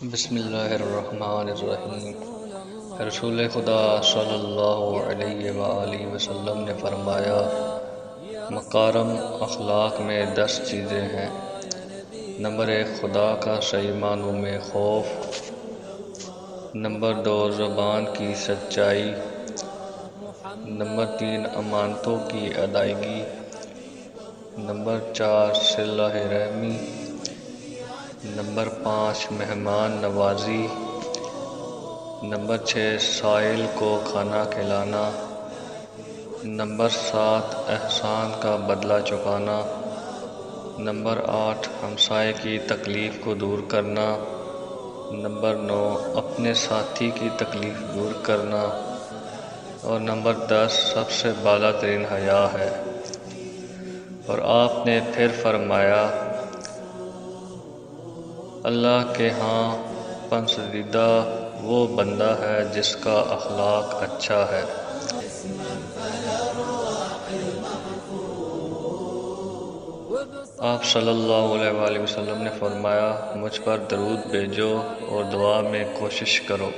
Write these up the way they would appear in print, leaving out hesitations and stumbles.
بسم اللہ الرحمن الرحیم۔ رسول خدا صلی اللہ علیہ وآلہ وسلم نے فرمایا، مکارم اخلاق میں 10 چیزیں ہیں۔ نمبر 1، خدا کا صحیح معنوں میں خوف۔ نمبر 2، زبان کی سچائی۔ نمبر 3، امانتوں کی ادائیگی۔ نمبر 4، صلہ رحمی۔ نمبر 5، مہمان نوازی۔ نمبر 6، سائل کو کھانا کھلانا۔ نمبر 7، احسان کا بدلہ چکانا۔ نمبر 8، ہمسائے کی تکلیف کو دور کرنا۔ نمبر 9، اپنے ساتھی کی تکلیف دور کرنا۔ اور نمبر 10، سب سے بالا ترین حیا ہے۔ اور آپ نے پھر فرمایا، اللہ کے ہاں پسندیدہ وہ بندہ ہے جس کا اخلاق اچھا ہے۔ آپ صلی اللہ علیہ وآلہ وسلم نے فرمایا، مجھ پر درود بھیجو اور دعا میں کوشش کرو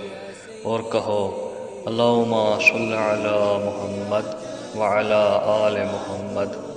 اور کہو، اللہم صل علی محمد وعلی آل محمد۔